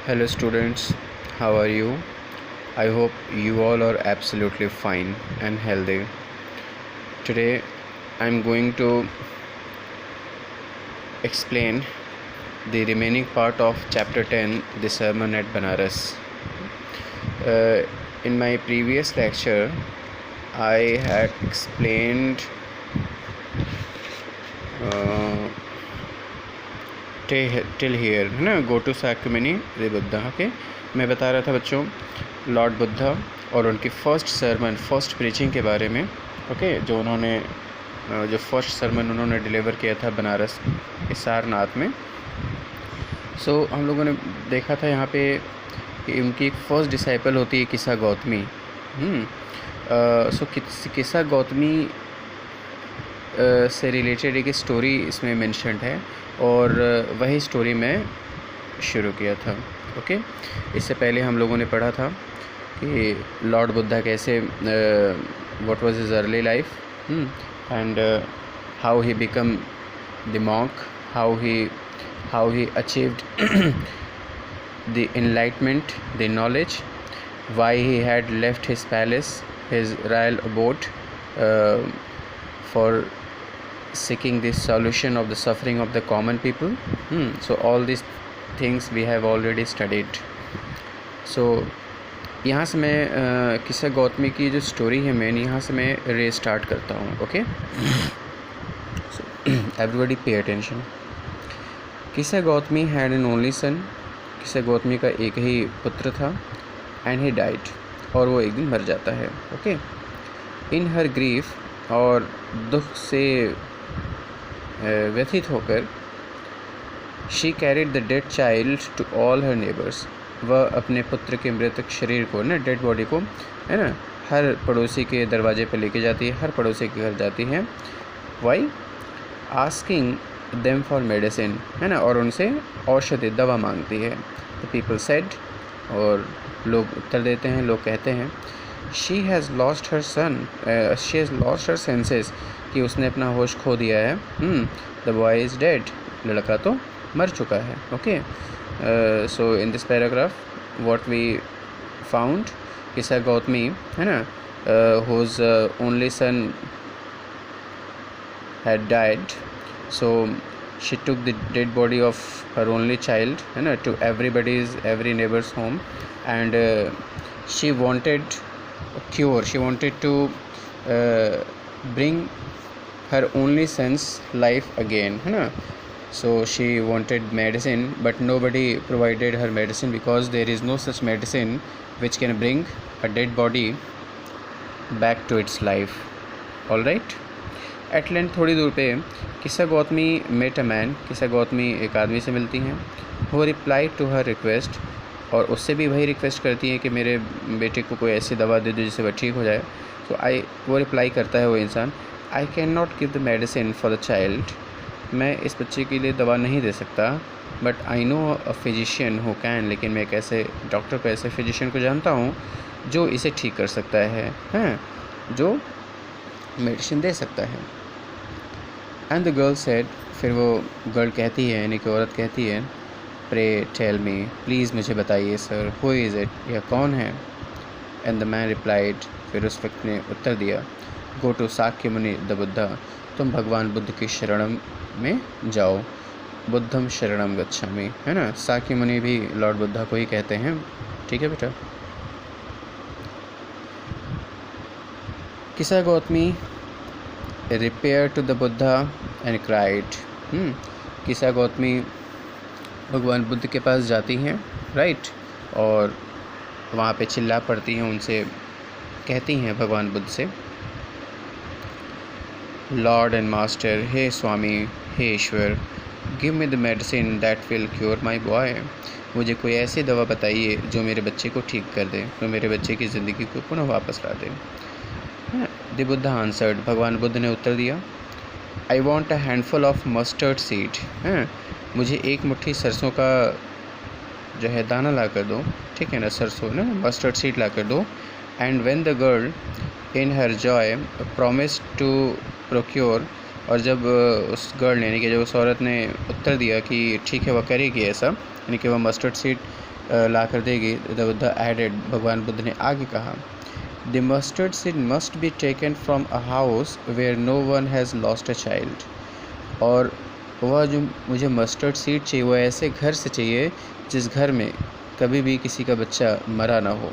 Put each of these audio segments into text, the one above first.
Hello students, how are you? I hope you all are absolutely fine and healthy. Today I'm going to explain the remaining part of chapter 10, the sermon at Banaras. In my previous lecture I had explained till here है ना, go to Shakyamuni the Buddha. Okay, मैं बता रहा था बच्चों Lord Buddha और उनकी first sermon, first preaching के बारे में। ओके, जो उन्होंने जो फर्स्ट सरमन उन्होंने डिलीवर किया था बनारस सारनाथ में। सो हम लोगों ने देखा था यहाँ पे कि उनकी एक फर्स्ट डिसाइपल होती है किसा गौतमी। सो किसा गौतमी से रिलेटेड एक स्टोरी इसमें मेंशन्ड है और वही स्टोरी मैं शुरू किया था। ओके, इससे पहले हम लोगों ने पढ़ा था कि लॉर्ड बुद्धा कैसे what was his early life and how he become the monk, how he achieved the enlightenment, the knowledge, why he had left his palace, his royal abode for seeking the solution of the suffering of the common people. So all these things we have already studied. So यहाँ से मैं किसा गौतमी की जो story है main, यहाँ से मैं रीस्टार्ट करता हूँ। Okay, so everybody pay attention. किसा Gautami had an only son. किसा गौतमी का एक ही पुत्र था and he died, और वो एक दिन मर जाता है। ओके, in her grief, और दुख से व्यथित होकर she carried the dead child to all her neighbours, वह अपने पुत्र के मृतक शरीर को ना, डेड बॉडी को है ना, हर पड़ोसी के दरवाजे पर लेके जाती है, हर पड़ोसी के घर जाती है। Why asking them for medicine, है ना, और उनसे औषधि दवा मांगती है। द पीपल सेड, और लोग उत्तर देते हैं, लोग कहते हैं she has lost her son, she has lost her senses, कि उसने अपना होश खो दिया है। द बॉय इज़ डेड, लड़का तो मर चुका है। Okay, so in this paragraph what we found, Kisa Gotami है ना, whose only son had died, so she took the dead body of her only child, है ना, to every neighbor's home, and she wanted cure, she wanted to bring her only son's life again, है ना। So she wanted medicine, but nobody provided her medicine because there is no such medicine which can bring a dead body back to its life. All right, at length थोड़ी दूर पे किसा Gautami met a man, किसा गौतमी एक आदमी से मिलती हैं। who replied to her request, और उससे भी वही रिक्वेस्ट करती हैं कि मेरे बेटे को कोई ऐसी दवा दे दो जिससे वह ठीक हो जाए। तो वो रिप्लाई करता है वो इंसान, I can not give the medicine for the child, मैं इस बच्चे के लिए दवा नहीं दे सकता, but I know a physician who can, लेकिन मैं एक ऐसे डॉक्टर को, ऐसे फिजिशियन को जानता हूँ जो इसे ठीक कर सकता है, हैं, जो मेडिसिन दे सकता है। एंड द गर्ल सेड, फिर वो गर्ल कहती है, यानी कि औरत कहती है, प्रे टेल मी, प्लीज़ मुझे बताइए सर, हु इज़ इट, यह कौन है। एंड द मैन रिप्लाइड, फिर उस व्यक्ति ने उत्तर दिया, गो टू साक्यमुनि द बुद्धा, तुम भगवान बुद्ध की शरणम में जाओ। बुद्धम शरणम गच्छामि, है ना, साक्यमुनि भी लॉर्ड बुद्धा को ही कहते हैं। ठीक है बेटा। Kisa Gotami repair to the Buddha and cried, Kisa Gotami भगवान बुद्ध के पास जाती हैं, राइट, और वहाँ पे चिल्ला पड़ती हैं, उनसे कहती हैं भगवान बुद्ध से, लॉर्ड एंड मास्टर, हे स्वामी, हे ईश्वर, give me the medicine that will cure my boy, मुझे कोई ऐसी दवा बताइए जो मेरे बच्चे को ठीक कर दे, जो मेरे बच्चे की ज़िंदगी को पुनः वापस ला दे। द बुद्धा आंसर्ड, भगवान बुद्ध ने उत्तर दिया, I want a handful of mustard seed, हैं, मुझे एक मुट्ठी सरसों का जो है दाना ला कर दो, ठीक है ना, सरसों ना, मस्टर्ड सीड ला कर दो। And when the girl in her joy promised to procure और जब उस गर्ल ने यानी कि जब उस औरत ने उत्तर दिया कि ठीक है वह करेगी ऐसा, यानी कि वह मस्टर्ड सीड ला कर देगी, द बुद्धा एडेड, भगवान बुद्ध ने आगे कहा, the mustard seed must be taken from a house where no one has lost a child. और वह जो मुझे मस्टर्ड सीड चाहिए वह ऐसे घर से चाहिए जिस घर में कभी भी किसी का बच्चा मरा ना हो।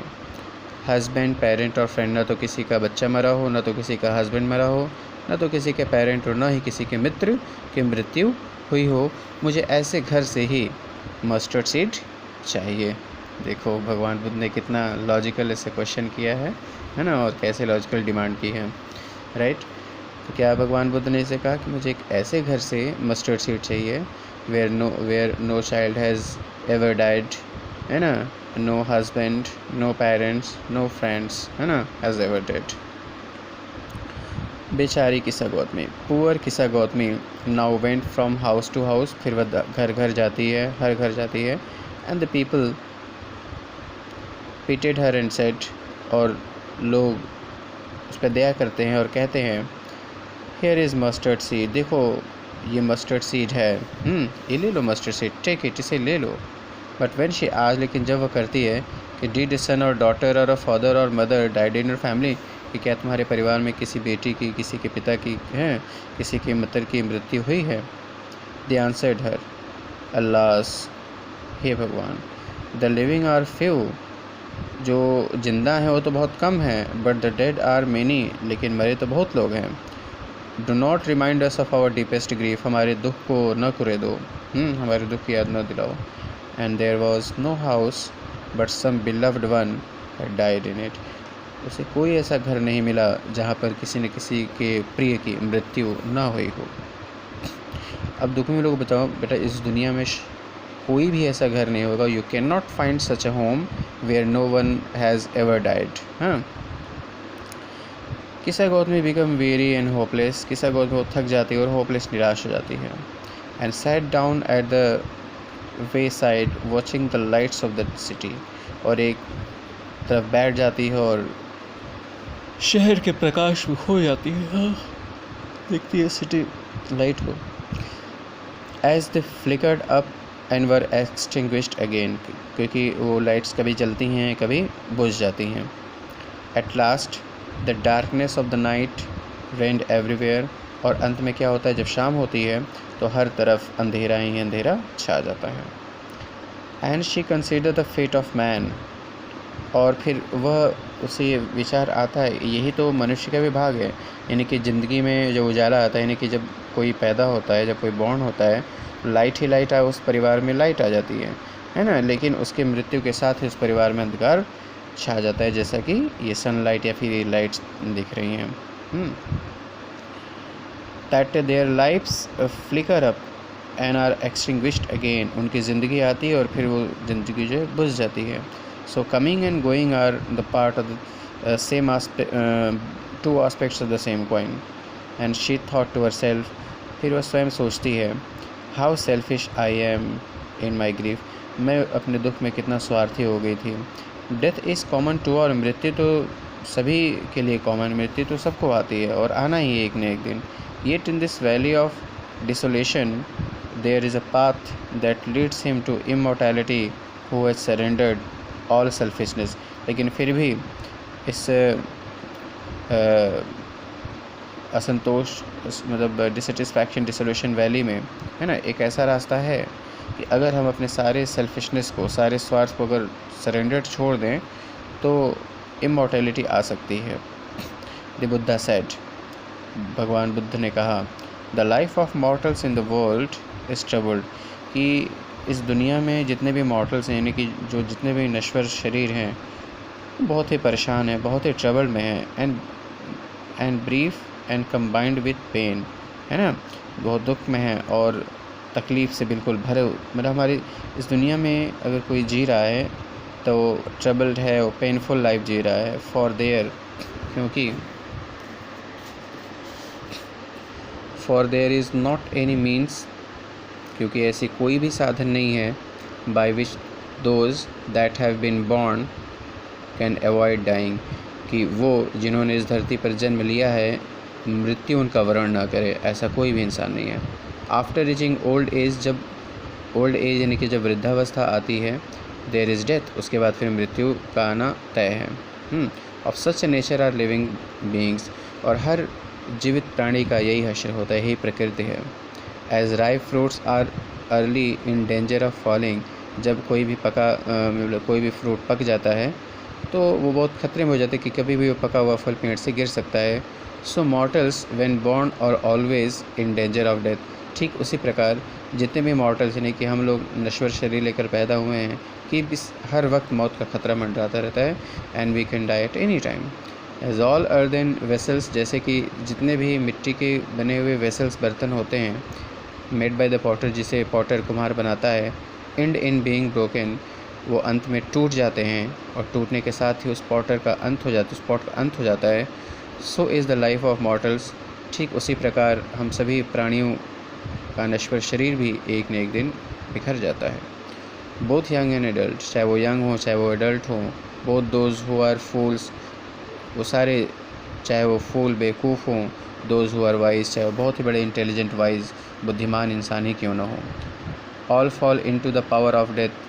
हस्बैंड, पेरेंट और फ्रेंड, ना तो किसी का बच्चा मरा हो, ना तो किसी का हस्बैंड मरा हो, ना तो किसी के पेरेंट और ना ही किसी के मित्र की मृत्यु हुई हो। मुझे ऐसे घर से ही मस्टर्ड सीड चाहिए। देखो भगवान बुद्ध ने कितना लॉजिकल ऐसे क्वेश्चन किया है ना, और कैसे लॉजिकल डिमांड की है, राइट। तो क्या भगवान बुद्ध ने इसे कहा कि मुझे एक ऐसे घर से मस्टर्ड सीड चाहिए where no child has ever died, है ना, no husband, no parents, no friends, है ना, हैज़ एवर डेड। बेचारी किस्सा Gotami, poor Kisa Gotami now went from house to house, फिर वह घर घर जाती है, हर घर जाती है, and the people pitted her and said, और लोग उस पर दया करते हैं और कहते हैं, हियर इज़ मस्टर्ड सीड, देखो ये मस्टर्ड सीड है, ये ले लो मस्टर्ड सीड, टेक इट, इसे ले लो। बट व्हेन शी आज, लेकिन जब वह करती है कि डिड सन और डॉटर और अ फादर और mother died in your family, कि क्या तुम्हारे परिवार में किसी बेटी की, किसी के पिता की है, किसी के मित्र की मृत्यु हुई है? दे आंसर्ड हर, अल्लास, हे भगवान, द लिविंग आर फ्यू, जो जिंदा हैं वो तो बहुत कम हैं, but the dead are many, लेकिन मरे तो बहुत लोग हैं। Do not remind us of our deepest grief, हमारे दुख को न कुरे दो, हमारे दुख की याद न दिलाओ। And there was no house but some beloved one had died in it, उसे कोई ऐसा घर नहीं मिला जहाँ पर किसी न किसी के प्रिय की मृत्यु ना हुई हो। अब दुखी लोग बताओ बेटा, इस दुनिया में कोई भी ऐसा घर नहीं होगा, you can not find such a home where no one has ever died. हाँ, Kisa Gotami become weary and hopeless, Kisa Gotami थक जाती है और होपलेस, निराश हो जाती है। And sat down at the way side watching the lights off the city, और एक तरफ बैठ जाती है और शहर के प्रकाश में खो जाती है, देखती है सिटी लाइट को। As they flickered up and were extinguished again, क्योंकि वो लाइट्स कभी जलती हैं कभी बुझ जाती हैं। At last the darkness of the night reigned everywhere, और अंत में क्या होता है, जब शाम होती है तो हर तरफ अंधेरा ही अंधेरा छा जाता है। And she consider the fate of man, और फिर वह उसे विचार आता है यही तो मनुष्य का विभाग है, यानी कि ज़िंदगी में जो उजाला आता है, यानी कि जब कोई पैदा होता है, जब कोई बॉर्न होता है, लाइट ही लाइट उस परिवार में लाइट आ जाती है ना, लेकिन उसके मृत्यु के साथ ही उस परिवार में अंधकार छा जाता है, जैसा कि ये सनलाइट या फिर ये लाइट्स दिख रही हैं। That their lives flicker up and are extinguished again, उनकी ज़िंदगी आती है और फिर वो ज़िंदगी जो है बुझ जाती है। So coming and going are the part of the same aspect, two aspects of the same coin. And she thought to herself, फिर वह स्वयं सोचती है, how selfish I am in my grief, मैं अपने दुख में कितना स्वार्थी हो गई थी। Death is common to all, मृत्यु तो सभी के लिए कॉमन, मृत्यु तो सबको आती है और आना ही है एक न एक दिन। Yet in this valley of desolation there is a path that leads him to immortality who has surrendered all selfishness, लेकिन फिर भी इस असंतोष, मतलब डिससेटिस्फैक्शन, डिसोल्यूशन वैली में, है ना, एक ऐसा रास्ता है कि अगर हम अपने सारे सेल्फिशनेस को, सारे स्वार्थ को अगर सरेंडर्ड छोड़ दें तो इमॉर्टैलिटी आ सकती है। द बुद्धा सेड, भगवान बुद्ध ने कहा, the life of mortals in the world is troubled, कि इस दुनिया में जितने भी मॉर्टल्स हैं, यानी कि जो जितने भी नश्वर शरीर हैं, बहुत ही परेशान हैं, बहुत ही ट्रबल में हैं, and brief and combined with pain, है ना, बहुत दुख में हैं और तकलीफ़ से बिल्कुल भरे। मतलब हमारी इस दुनिया में अगर कोई जी रहा है तो ट्रबल्ड है, वो पेनफुल लाइफ जी रहा है, for there is not any means, क्योंकि ऐसी कोई भी साधन नहीं है, by which those that have been born can avoid dying, कि वो जिन्होंने इस धरती पर जन्म लिया है मृत्यु उनका वर्ण ना करे, ऐसा कोई भी इंसान नहीं है। आफ्टर रीचिंग ओल्ड एज, जब ओल्ड एज यानी कि जब वृद्धावस्था आती है, देयर इज़ डेथ, उसके बाद फिर मृत्यु का आना तय है। Of such nature are living beings, और हर जीवित प्राणी का यही हश्र होता है, यही प्रकृति है। As ripe fruits are early in danger of falling, जब कोई भी कोई भी फ्रूट पक जाता है तो वो बहुत खतरे में हो जाते हैं कि कभी भी वो पका हुआ फल पेड़ से गिर सकता है। सो मॉर्टल्स व्हेन बॉर्न और always in danger of death, ठीक उसी प्रकार जितने भी मॉर्टल्स यानी कि हम लोग नश्वर शरीर लेकर पैदा हुए हैं कि हर वक्त मौत का खतरा मंडराता रहता है, and we can die at any time. As all earthen vessels, जैसे कि जितने भी मिट्टी के बने हुए वेसल्स बर्तन होते हैं, मेड बाय द पॉटर, जिसे पॉटर कुम्हार बनाता है, एंड इन बीइंग ब्रोकन, वो अंत में टूट जाते हैं, और टूटने के साथ ही उस पॉट का अंत हो जाता है। So is the life of mortals, ठीक उसी प्रकार हम सभी प्राणियों का नश्वर शरीर भी एक न एक दिन बिखर जाता है। बोथ यंग एंड एडल्ट, चाहे वो यंग हो चाहे वो एडल्ट हो, both those who are fools, वो सारे, चाहे वो फूल बेवकूफ़ हों, दोज हु आर वाइज, चाहे वो बहुत ही बड़े इंटेलिजेंट वाइज बुद्धिमान इंसान ही क्यों ना हो, all fall into the power of death,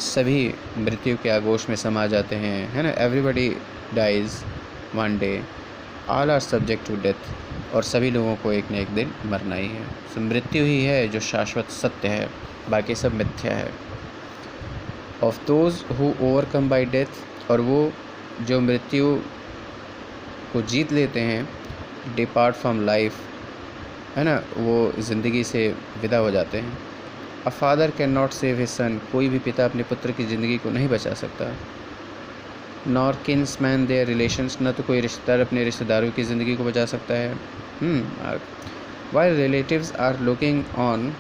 सभी मृत्यु के आगोश में समा जाते हैं, है ना। Everybody dies one day, all are subject to death, और सभी लोगों को एक न एक दिन मरना ही है। तो मृत्यु ही है जो शाश्वत सत्य है, बाकी सब मिथ्या है। Of those who overcome bye death, और वो जो मृत्यु को जीत लेते हैं, डिपार्ट फ्रॉम लाइफ, है ना, वो ज़िंदगी से विदा हो जाते हैं। A father can not save his son, कोई भी पिता अपने पुत्र की ज़िंदगी को नहीं बचा सकता। नॉर किन्समैन देयर रिलेशंस, न तो कोई रिश्तेदार अपने रिश्तेदारों की ज़िंदगी को बचा सकता है। While relatives are looking on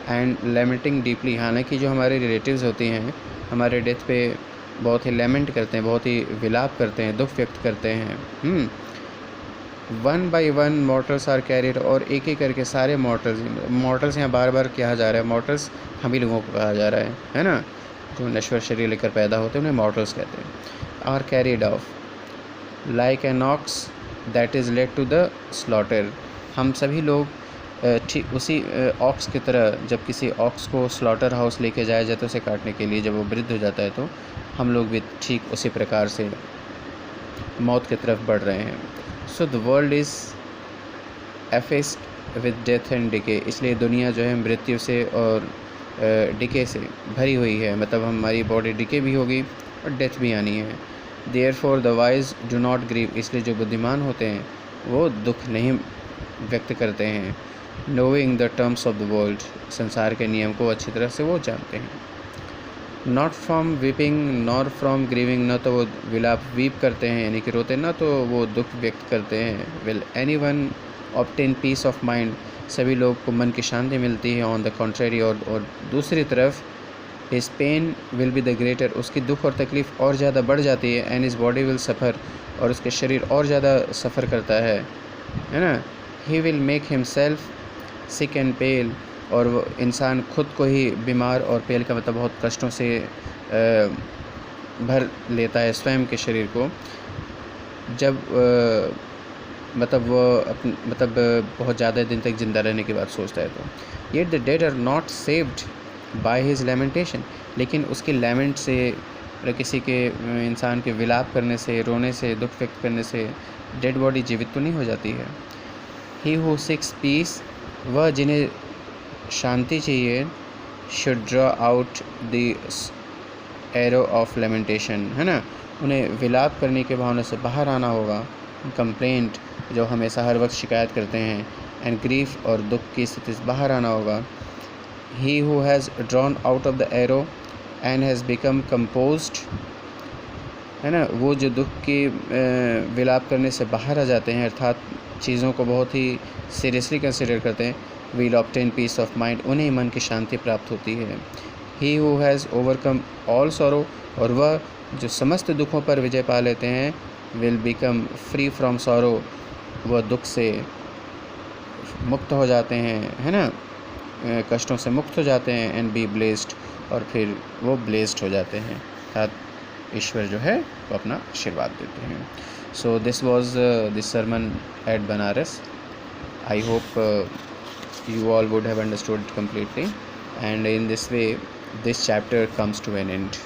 and lamenting deeply, हालांकि जो हमारे रिलेटिव्स होती हैं हमारे डेथ पे बहुत ही लैमेंट करते हैं, बहुत ही विलाप करते हैं, दुख व्यक्त करते हैं। One by one mortals are carried, और एक एक करके सारे मॉर्टल्स यहाँ बार बार कहा जा रहा है, मॉर्टल्स हम ही लोगों को कहा जा रहा है ना, जो नश्वर शरीर लेकर पैदा होते हैं उन्हें मॉर्टल्स कहते हैं। Are carried off like an ox that is led to the slaughter, हम सभी लोग ठीक उसी ऑक्स की तरह, जब किसी ऑक्स को स्लॉटर हाउस लेके जाया जाता है उसे काटने के लिए, जब वो वृद्ध हो जाता है तो हम लोग भी ठीक उसी प्रकार से मौत की तरफ बढ़ रहे हैं। So the world is afflicted with death and decay, इसलिए दुनिया जो है मृत्यु से और डिके से भरी हुई है, मतलब हमारी बॉडी डिके भी होगी और डेथ भी आनी है। Therefore the wise do not grieve, इसलिए जो बुद्धिमान होते हैं वो दुख नहीं व्यक्त करते हैं। Knowing the terms of the world, संसार के नियम को अच्छी तरह से वो जानते हैं। Not from weeping nor from grieving, न तो वो विलाप वीप करते हैं यानी कि रोते, ना तो वो दुख व्यक्त करते हैं। Will any one obtain peace of mind, सभी लोग को मन की शांति मिलती है। ऑन द कॉन्ट्रेरी, और दूसरी तरफ his pain will be the greater, उसकी दुख और तकलीफ़ और ज़्यादा बढ़ जाती है। And his body will suffer, और उसके शरीर और ज़्यादा सफ़र करता है ना। He will make himself sick and pale, और वो इंसान खुद को ही बीमार, और पेल का मतलब बहुत कष्टों से भर लेता है स्वयं के शरीर को, जब मतलब बहुत ज़्यादा दिन तक ज़िंदा रहने की बात सोचता है तो। Yet the dead are not saved by his lamentation, लेकिन उसके लैमेंट से, किसी के इंसान के विलाप करने से, रोने से, दुख व्यक्त करने से डेड बॉडी जीवित तो नहीं हो जाती है। ही हु सीक्स पीस, वह जिन्हें शांति चाहिए, should draw out the arrow of lamentation, है ना, उन्हें विलाप करने के भावना से बाहर आना होगा। कंप्लेंट, जो हमेशा हर वक्त शिकायत करते हैं, एंड ग्रीफ, और दुख की स्थिति से बाहर आना होगा। ही who has drawn out of the arrow and has become composed, है ना, वो जो दुख की विलाप करने से बाहर आ जाते हैं, अर्थात चीज़ों को बहुत ही सीरियसली कंसिडर करते हैं, will obtain peace of mind, उन्हें मन की शांति प्राप्त होती है। He who has overcome all sorrow, और वह जो समस्त दुखों पर विजय पा लेते हैं, will become free from sorrow, वह दुख से मुक्त हो जाते हैं, है ना, कष्टों से मुक्त हो जाते हैं। एंड बी ब्लेस्ड, और फिर वो ब्लेस्ड हो जाते हैं, अर्थात ईश्वर जो है वो अपना आशीर्वाद देते हैं. So this was this sermon at Banaras. I hope you all would have understood it completely, and in this way this chapter comes to an end.